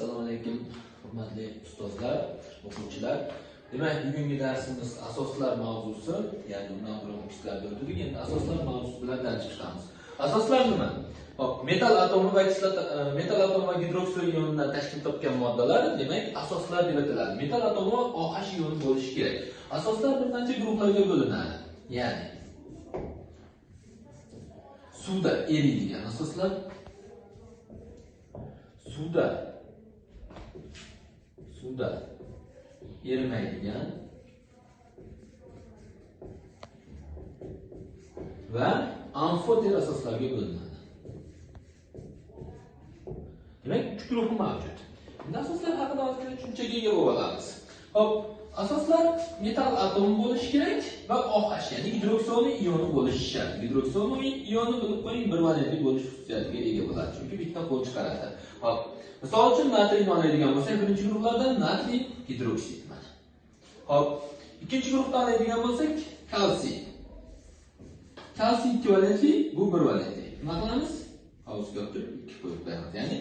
Assalomu alaykum, hurmatli ustozlar, o'quvchilar. Demak, bugungi darsimiz asoslar mavzusi, ya'ni bundan burun o'qishlarda o'tdik. Endi asoslar mavzusi bilan tanishib chiqamiz. Asoslar nima? Hop, metal atomi va metal atomi va gidroksil iondan tashkil topgan moddalar, demak, asoslar deb ataladi. Metal atomi va OH ioni bo'lishi kerak. Asoslar bir qancha guruhlarga bo'linadi. Ya'ni suvda eriydigan asoslar, suvda erimaydigan va amfoter asoslarga bo'linadi. Demak, 3 guruh mavjud. Endi asoslar haqida ozgina tushunchaga ega bo'lamiz. Hop, asoslar metal atomi bo'lishi kerak va OH, ya'ni gidroksil ioni bo'lishi shart. Gidroksil ioni bilib qo'ying, bir valentli bo'lish xususiyatiga ega bo'ladi, chunki bitta qo'l chiqaradi. Hop, misol uchun natriyni oladigan bo'lsak, birinchi guruhlardan natriy gidroksid. Hop, ikkinchi guruhdan oladigan bo'lsak, kalsiy. Kalsiy 2 valentli, bu 1 valentli. Nima qilamiz? Havuzga turib 2 qo'yib qo'yamiz. Ya'ni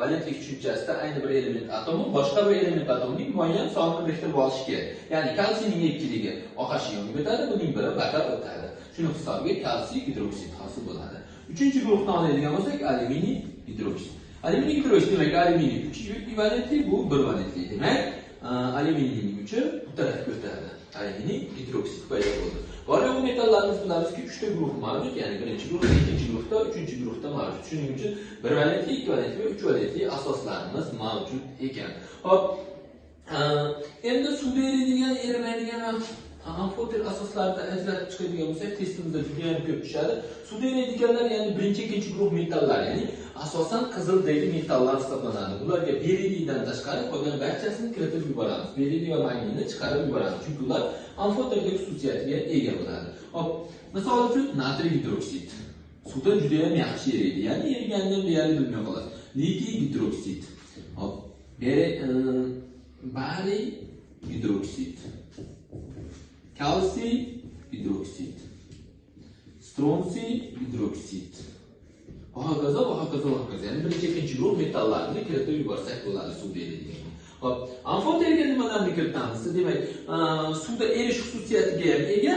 valentlik tushunchasida ayni bir element atomi boshqa bir element atomining muayyan sonini biriktirib olishi kerak. Ya'ni kalsiyning ikkiligi OH ioniga o'tadi, buning biri bakar o'tadi. Shuning hisobiga kalsiy gidroksid hosil bo'ladi. Uchinchi guruhdan oladigan bo'lsak, alyuminiy gidroksid. Alyuminiy gidroksid demak, alyuminiy 3 valentli, bu 1 valentli. Demak, alyuminiyning uchi bu tarafga o'tadi. Alyuminiy gidroksid paydo bo'ldi. Bor-yo'q metallarimiz bilamizki 3 ta guruh mavjud, ya'ni birinchi guruh, ikkinchi guruhda, uchinchi guruhda mavjud. Shuning uchun 1 valentli, 2 valentli va 3 valentli asoslarimiz mavjud ekan. Hop. Endi suvda eriydigan, erimaydigan amfoter asoslarida ajratib chiqadigan bo'lsak, testimizda juda ham ko'p tushadi. Suvda eriydiganlar, ya'ni birinchi, ikkinchi guruh metallar, ya'ni asosan qizil deydi metallar hisoblanadi. Bularga beriliydan tashqari qolgan barchasini kiritib yuboramiz. Beriliy va magniyni chiqarib yuboramiz, chunki ular amfoterdagi xususiyatiga ega bo'ladi. Hop, misol uchun natriy gidroksid. Suvda juda ham yaxshi eriydi, ya'ni erigandan deyarli bilmay qoladi. Litiy gidroksid. Hop, bariy gidroksid. Kalsiy gidroksid. Stronsiy gidroksid. Va hokazo. Ya'ni birinchi, ikkinchi guruh metallarni kiritib yuborsak bo'ladi suvda eriydigan. Hop, amfoterga nimalarni kiritamiz? Demak, suvda erish xususiyatiga ham ega,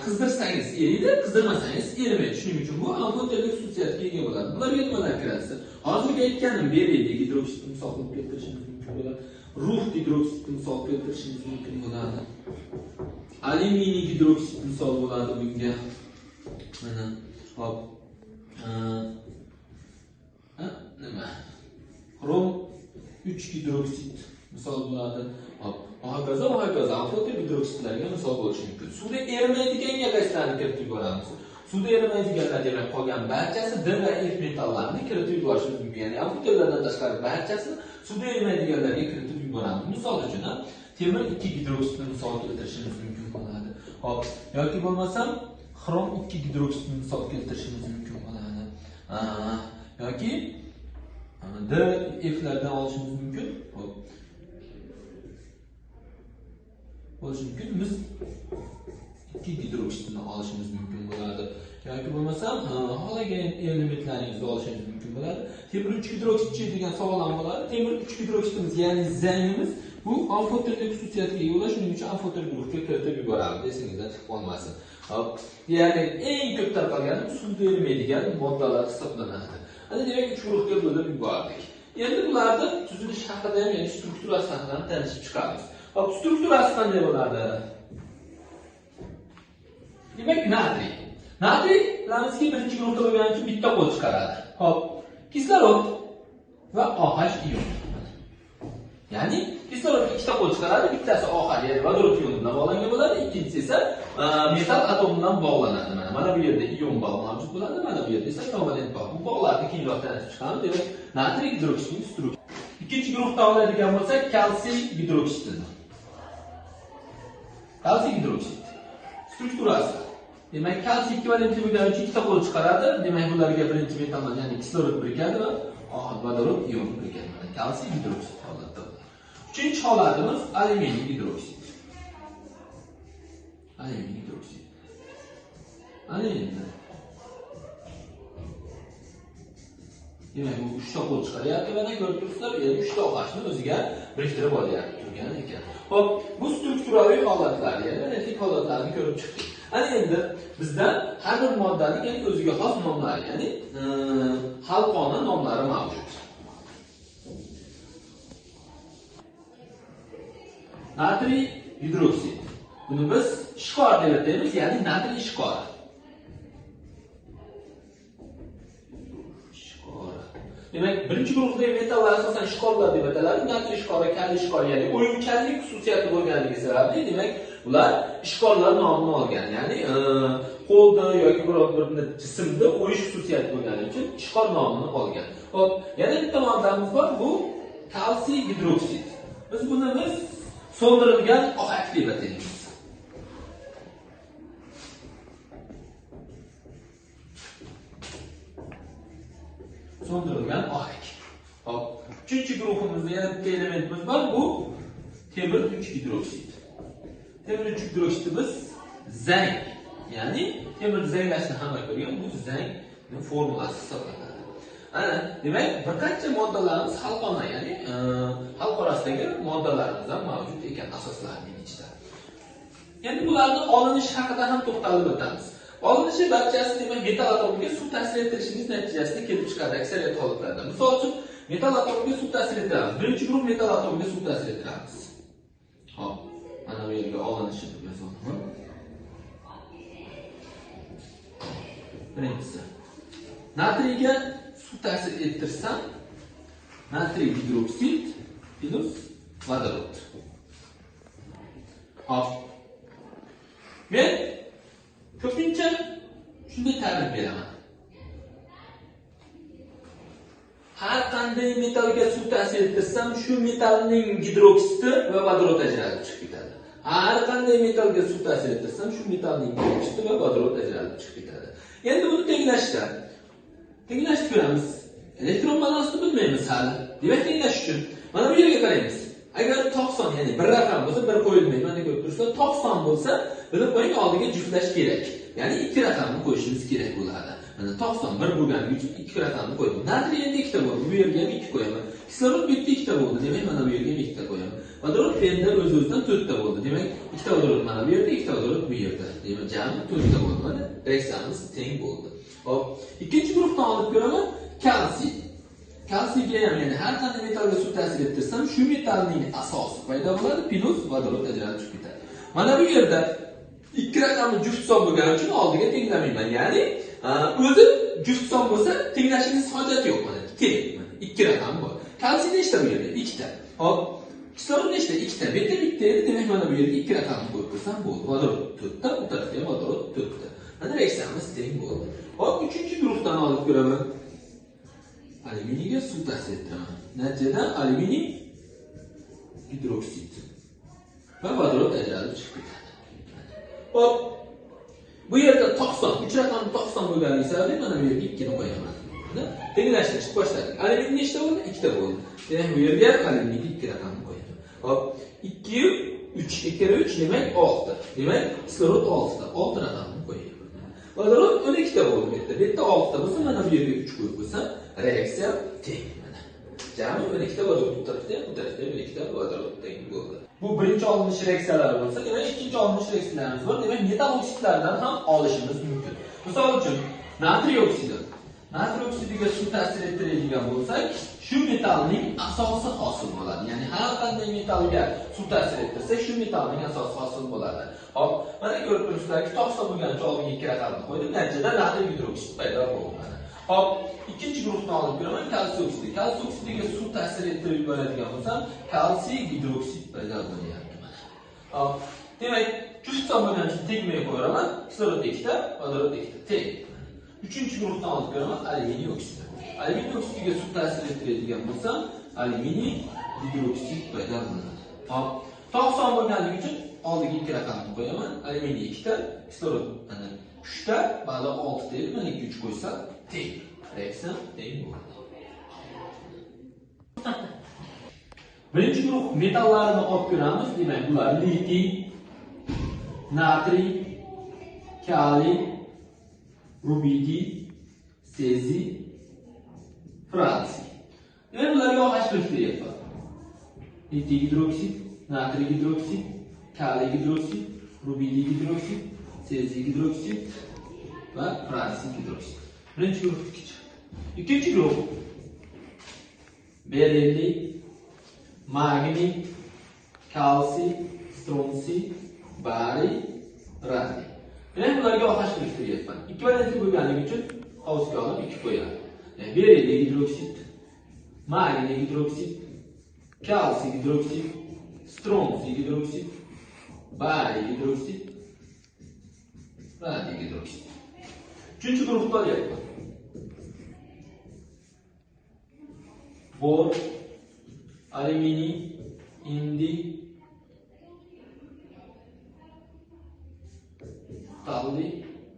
qizdirsangiz eriydi, qizdirmasangiz erimaydi. Shuning uchun bu amfoterlik xususiyatiga ega bo'ladi. Bularga nimalar kiritsa? Hozirgi aytganim beriyli gidroksidni misol qilib keltirishimiz mumkin bo'ladi. Rux gidroksidni misol keltirishimiz mumkin bo'ladi. Alyuminiy gidroksid misol bo'ladi bunga. Mana, hop. Nima? Xrom 3 gidroksid misol bo'ladi. Hop, hokazo. Amfoter gidroksidlarga misol bo'lishi mumkin. Suvda erimaydiganga qaysilarini kiritib yuboramiz? Suvda erimaydiganlar demak qolgan barchasi D va F metallarni kiritib yuborishimiz mumkin. Ya'ni amfoterlardan tashqari barchasini suvda erimaydiganlarga kiritib yuboramiz. Misol uchun temir 2 gidroksidni misol keltirishimiz mumkin bo'ladi. Hop, yoki bo'lmasam xrom 2 gidroksidni misol keltirishimiz mumkin bo'ladi. Yoki D, F'lardan olishimiz mumkin. Hop. Bo'lishi mumkin. Biz 2 gidroksidni olishimiz mumkin bo'ladi. Yoki bo'lmasam, xohlagan elementlaringizni olishingiz mumkin bo'ladi. Temir 3 gidroksidchi degan savol ham bo'ladi. Temir 3 gidroksidimiz, ya'ni zangimiz bu amfoterlik xususiyatiga ega bo'ladi, shuning uchun amfoter guruhga kiritib yuboramiz. Esingizdan chiqib qolmasin. Hop. Ya'ni eng ko'p tarqalgani suvda erimaydigan moddalar hisoblanadi. Ana demak 3 guruhga bo'lib yubordik. Endi bularni tuzilish haqida ham, ya'ni strukturasi haqida ham tanishib chiqamiz. Hop, strukturasi qanday bo'ladi? Demak, natriy. Natriy bilamizki birinchi guruhda bo'lgani uchun bitta qo'l chiqaradi. Hop, kislorod va OH ion. Ya'ni kislorod ikkita qo'l chiqaradi, bittasi OH, ya'ni vodorod ioni bilan bog'langan bo'ladi, ikkinchisi esa metal atomi bilan bog'lanadi. Mana bu yerda ion bog' mavjud bo'ladi, mana bu yerda esa kovalent bog'. Bu bog'larni keyinroq tanishib chiqamiz. Demak, natriy gidroksidning strukturasi. Ikkinchi guruhda oladigan bo'lsak, kalsiy gidroksid. Kalsiy gidroksid strukturasi. Demak, kalsiy 2 valentli bo'lgani uchun ikkita qo'l chiqaradi. Demak, bularga birinchi metallar, ya'ni kislorod birikadi va vodorod ioni birikadi. Kalsiy gidroksid holatda. Uchinchi holatimiz alyuminiy gidroksid. Alyuminiy gidroksid. Alyuminiy Demak, bu 3 ta qo'l chiqaryapti. Mana ko'rib turibsizlar, 3 ta OHni o'ziga biriktirib olyapti turgan ekan. Xo'p, bu strukturaviy holatlar, ya'ni fonetik holatlarni ko'rib chiqdik. Ana endi bizda har bir moddaning ya'ni o'ziga xos nomlari, ya'ni xalqona nomlari mavjud. Natriy gidroksid. Buni biz ishqor deb ataymiz, ya'ni natriy ishqori. Demak, birinchi guruhdagi metallar asosan ishqorlar deb ataladi. Natriy ishqori, kal ishqori, ya'ni o'yimchanlik xususiyati bo'lganligi sababli, demak, ular ishqorlar nomini olgan. Ya'ni qo'lda yoki biror bir jismda o'yish xususiyati bo'lganligi uchun ishqor nomini olgan. Xo'p, yana bitta moddamiz bor, bu kalsiy gidroksid. Biz buni so'ndirilgan ohak deb ataymiz. So'ndirilgan ohak. Hop, uchinchi guruhimizda yana bitta elementimiz bor, bu temir 3 gidroksid. Temir 3 gidroksidimiz zang, ya'ni temir zanglashni hamma ko'rgan, bu zangning formulasi hisoblanadi. Ana, demak, bir qancha moddalarimiz xalqona, ya'ni xalq orasidagi moddalarimiz ham mavjud ekan asoslarning ichida. Endi bularning olinishi haqida ham to'xtalib o'tamiz. Olinishi barchasi demak metal atomiga suv ta'sir ettirishingiz natijasida kelib chiqadi aksariyat holatlarda. Misol uchun, metal atomiga suv ta'sir ettiramiz. Birinchi guruh metal atomiga suv ta'sir ettiramiz. Hop, mana bu yerga olinishi deb yozaman. Birinchisi. Natriyga suv ta'sir ettirsam, natriy gidroksid plus vodorod. Hop. Men ko'pincha shunday ta'rif beraman. Har qanday metalga suv ta'sir ettirsam, shu metalning gidroksidi va vodorod ajralib chiqib ketadi. Har qanday metalga suv ta'sir ettirsam, shu metalning gidroksidi va vodorod ajralib chiqib ketadi. Endi buni tenglashni ko'ramiz. Elektron balansni bilmaymiz hali. Demak, tenglash uchun mana bu yerga qaraymiz. Agar 90, ya'ni bir raqam bo'lsa, bir qo'yilmaydi. Mana ko'rib turibsizlar, 90 bo'lsa, bilib qo'ying, oldiga juftlash kerak. Ya'ni 2 raqamni qo'yishimiz kerak bo'ladi. Mana 91 bo'lganligi uchun 2 raqamni qo'ydim. Natriy endi 2 ta bo'ldi. Bu yerga ham 2 qo'yaman. Kislorod bu yerda 2 ta bo'ldi. Demak, mana bu yerga ham 2 ta qo'yaman. Vodorod endi o'z-o'zidan 4 ta bo'ldi. Demak, 2 ta vodorod mana bu yerda, 2 ta vodorod bu yerda. Demak, jami 4 ta bo'ldi. Mana reaksiyamiz teng bo'ldi. Hop, ikkinchi guruhdan olib ko'raman, kalsiy. Kalsiyga ham, ya'ni har qanday metalga suv ta'sir ettirsam, shu metalning asosi paydo bo'ladi, plus vodorod ajralib chiqib ketadi. Mana bu yerda 2 raqamni juft son bo'lgani uchun oldiga tenglamayman. Ya'ni o'zi juft son bo'lsa, tenglashingiz hojati yo'q. Mana teng, 2 raqam bor. Kalsiy nechta bu yerda? 2 ta. Hop, kislorod nechta? 2 ta. Bitta edi, demak mana bu yerga 2 raqamni qo'yib qo'ysam bo'ldi. Vodorod 4 ta, bu tarafga ham vodorod 4 ta. Mana reaksiyamiz teng bo'ldi. Hop, uchinchi guruhdan olib ko'raman. Alyuminiyga suv ta'sir ettiraman. Natijada alyuminiy gidroksid va vodorod ajralib chiqib ketadi. Hop, bu yerda 90, 3 raqamni 90 bo'lganligi sababli mana bu yerga 2 ni qo'yaman. Tenglashtirish boshladik. Alyuminiy nechta bo'ldi? 2 ta bo'ldi. Demak, bu yerga alyuminiyga 2 raqamni qo'yaman. Hop, 2 3, 2 kere 3 demak 6. Demak, kislorod 6 ta, 6 raqamni qo'yaman. Vodorod 12 ta bo'ldi bu yerda. Bu yerda 6 ta bo'lsa, mana bu yerga 3 qo'yib qo'ysam, reaksiya teng. Mana. Jami 12 ta vodorod bu tarafda, 12 ta vodorod teng bo'ldi. Bu birinchi olinish reaksiyalari bo'lsa, demak ikkinchi olinish reaksiyalarimiz bor. Demak, metal oksidlardan ham olishimiz mumkin. Misol uchun, natriy oksidi. Natriy oksidiga suv ta'sir ettiradigan bo'lsak, shu metalning asosi hosil bo'ladi. Ya'ni har qanday metalga suv ta'sir ettirsak, shu metalning asosi hosil bo'ladi. Hop, mana ko'rib turibsizlarki, 90 bo'lgancha oldiga 2 raqamni qo'ydim. Natijada natriy gidroksid paydo bo'ldi. Hop, ikkinchi guruhdan olib ko'raman, kalsiy oksidi. Kalsiy oksidiga suv ta'sir ettirib yuboradigan bo'lsam, kalsiy gidroksid paydo bo'lyapti mana. Hop, demak, juft son bo'lgan uchun tegmay qo'yaman. Kislorod 2 ta, vodorod 2 ta teng. Uchinchi guruhdan olib ko'raman, alyuminiy oksidi. Alyuminiy oksidiga suv ta'sir ettiradigan bo'lsam, alyuminiy gidroksid paydo bo'ladi. Hop, 90 bo'lganligi uchun oldiga 2 raqamni qo'yaman. Alyuminiy 2 ta, kislorod mana 3 ta, ba'zi 6 ta edi, mana 2 3 qo'ysam teng. Reaksiya teng bo'ladi. Birinchi guruh metallarini olib ko'ramiz. Demak, bular litiy, natriy, kaliy, rubidiy, seziy, fransiy. Demak, ularga OH biriktiryapman. Litil gidroksid, natriy gidroksid, kaliy gidroksid, rubidiy gidroksid, seziy gidroksid va fransiy gidroksid. Birinchi guruh chiqdi. Ikkinchi guruh berilliy, magniy, kalsiy, stronsiy, bariy, radiy. Demak, ularga OH biriktiryapman. Ikki valentli bo'lganligi uchun qovusga olib 2 qo'yadi. Berilliy gidroksid, magniy gidroksid, kalsiy gidroksid, stronsiy gidroksid, bariy gidroksid, radiy gidroksid. Uchinchi guruhga olyapman. Bor, alyuminiy, indiy, galliy,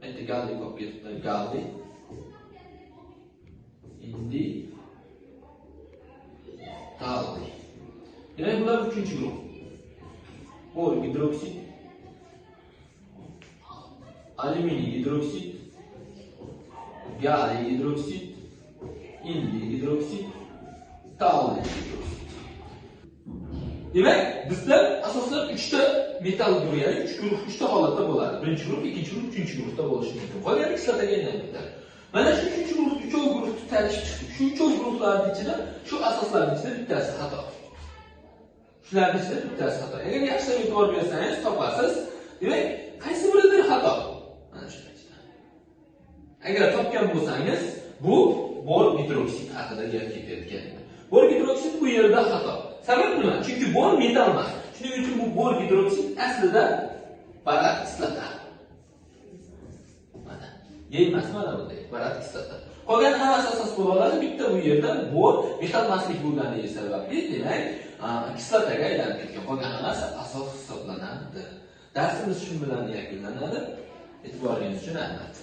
endi galliy qolib ketibdi. Galliy, indiy, galliy. Demak, bular uchinchi guruh. Bor gidroksid, alyuminiy gidroksid, galliy gidroksid, indiy gidroksid, galliy gidroksid. Demak, bizda asosan 3 ta metall guruhi, ya'ni 3 guruh, 3 ta holatda bo'ladi. Birinchi guruh, ikkinchi guruh, uchinchi guruhda bo'lishi mumkin. Qolgan kislotaga aylanadi. Mana shu 3 guruh, 3 guruhni tanishib chiqdik. Shu 3 guruhlarning ichida, shu asoslarning ichida bittasi xato. Shularning ichida bittasi xato. Agar yaxshilab e'tibor bersangiz, topasiz. Demak, qaysi biridir xato? Mana shu ichida. Agar topgan bo'lsangiz, bu bor gidroksid haqida gap ketayotgan. Bor gidroksid bu yerda xato. Sabab nima? Chunki bor metall emas. Shuning uchun bu bor gidroksid aslida barat kislota. Mana, yeymas mana bunday barat kislota. Qolgan hammasi asos bo'la oladi, bitta bu yerda bor metall emaslik bo'lganligi sababli, demak, kislotaga aylanib ketgan. Qolgan hammasi asos hisoblanadi. Darsimiz shu bilan yakunlanadi. E'tiboringiz uchun rahmat.